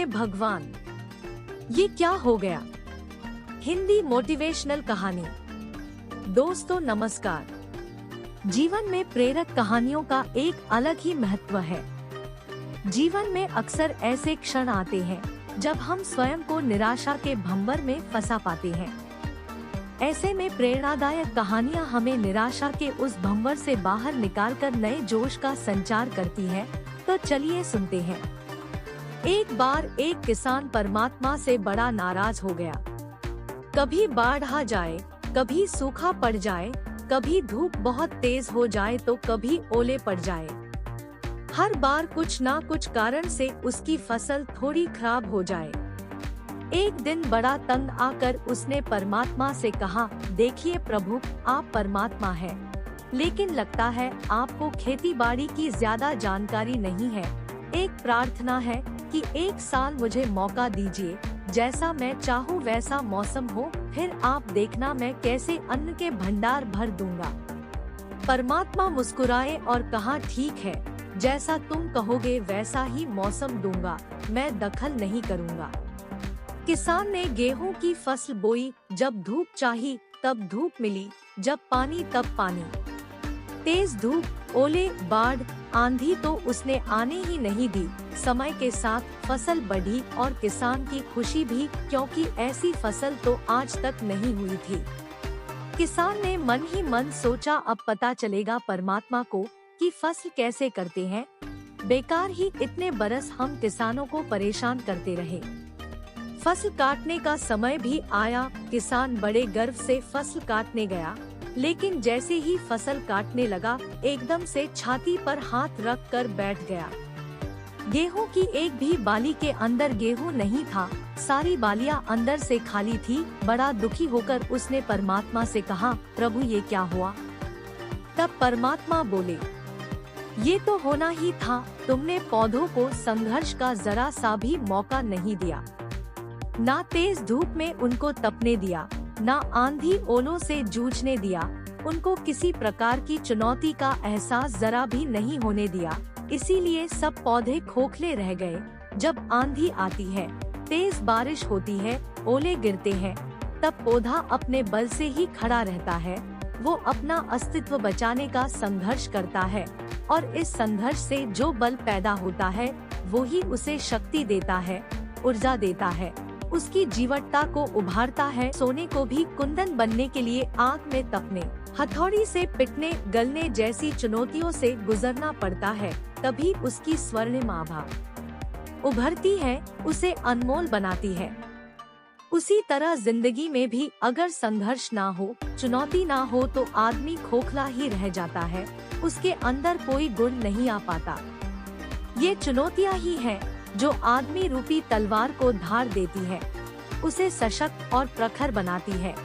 भगवान, ये क्या हो गया। हिंदी मोटिवेशनल कहानी। दोस्तों नमस्कार। जीवन में प्रेरक कहानियों का एक अलग ही महत्व है। जीवन में अक्सर ऐसे क्षण आते हैं जब हम स्वयं को निराशा के भंवर में फंसा पाते हैं। ऐसे में प्रेरणादायक कहानियां हमें निराशा के उस भंवर से बाहर निकालकर नए जोश का संचार करती है। तो चलिए सुनते हैं। एक बार एक किसान परमात्मा से बड़ा नाराज हो गया। कभी बाढ़ आ जाए, कभी सूखा पड़ जाए, कभी धूप बहुत तेज हो जाए तो कभी ओले पड़ जाए। हर बार कुछ ना कुछ कारण से उसकी फसल थोड़ी खराब हो जाए। एक दिन बड़ा तंग आकर उसने परमात्मा से कहा, देखिए प्रभु, आप परमात्मा हैं, लेकिन लगता है आपको खेती बाड़ी की ज्यादा जानकारी नहीं है। एक प्रार्थना है कि एक साल मुझे मौका दीजिए, जैसा मैं चाहूँ वैसा मौसम हो, फिर आप देखना मैं कैसे अन्न के भंडार भर दूंगा। परमात्मा मुस्कुराए और कहा, ठीक है, जैसा तुम कहोगे वैसा ही मौसम दूंगा, मैं दखल नहीं करूंगा। किसान ने गेहूं की फसल बोई। जब धूप चाही तब धूप मिली, जब पानी तब पानी। तेज धूप, ओले, बाढ़, आंधी तो उसने आने ही नहीं दी। समय के साथ फसल बढ़ी और किसान की खुशी भी, क्योंकि ऐसी फसल तो आज तक नहीं हुई थी। किसान ने मन ही मन सोचा, अब पता चलेगा परमात्मा को कि फसल कैसे करते हैं। बेकार ही इतने बरस हम किसानों को परेशान करते रहे। फसल काटने का समय भी आया। किसान बड़े गर्व से फसल काटने गया, लेकिन जैसे ही फसल काटने लगा, एकदम से छाती पर हाथ रख कर बैठ गया। गेहूं की एक भी बाली के अंदर गेहूं नहीं था, सारी बालियां अंदर से खाली थी। बड़ा दुखी होकर उसने परमात्मा से कहा, प्रभु ये क्या हुआ। तब परमात्मा बोले, ये तो होना ही था, तुमने पौधों को संघर्ष का जरा सा भी मौका नहीं दिया। ना तेज धूप में उनको तपने दिया, ना आंधी ओलों से जूझने दिया। उनको किसी प्रकार की चुनौती का एहसास जरा भी नहीं होने दिया। इसीलिए सब पौधे खोखले रह गए। जब आंधी आती है, तेज बारिश होती है, ओले गिरते हैं, तब पौधा अपने बल से ही खड़ा रहता है। वो अपना अस्तित्व बचाने का संघर्ष करता है, और इस संघर्ष से जो बल पैदा होता है वो ही उसे शक्ति देता है, ऊर्जा देता है, उसकी जीवटता को उभारता है। सोने को भी कुंदन बनने के लिए आग में तपने, हथौड़ी से पिटने, गलने जैसी चुनौतियों से गुजरना पड़ता है, तभी उसकी स्वर्णिम आभा उभरती है, उसे अनमोल बनाती है। उसी तरह जिंदगी में भी अगर संघर्ष ना हो, चुनौती ना हो, तो आदमी खोखला ही रह जाता है, उसके अंदर कोई गुण नहीं आ पाता। ये चुनौतियाँ ही हैं जो आदमी रूपी तलवार को धार देती है, उसे सशक्त और प्रखर बनाती है।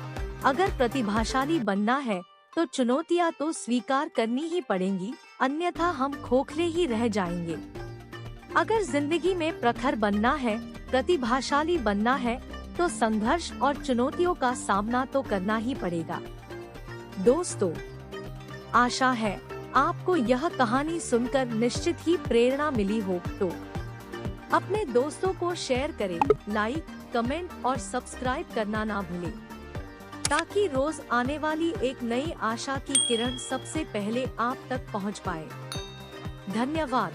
अगर प्रतिभाशाली बनना है तो चुनौतियाँ तो स्वीकार करनी ही पड़ेंगी, अन्यथा हम खोखले ही रह जाएंगे। अगर जिंदगी में प्रखर बनना है, प्रतिभाशाली बनना है, तो संघर्ष और चुनौतियों का सामना तो करना ही पड़ेगा। दोस्तों, आशा है आपको यह कहानी सुनकर निश्चित ही प्रेरणा मिली हो। तो अपने दोस्तों को शेयर करें, लाइक, कमेंट और सब्सक्राइब करना ना भूलें, ताकि रोज आने वाली एक नई आशा की किरण सबसे पहले आप तक पहुंच पाए। धन्यवाद।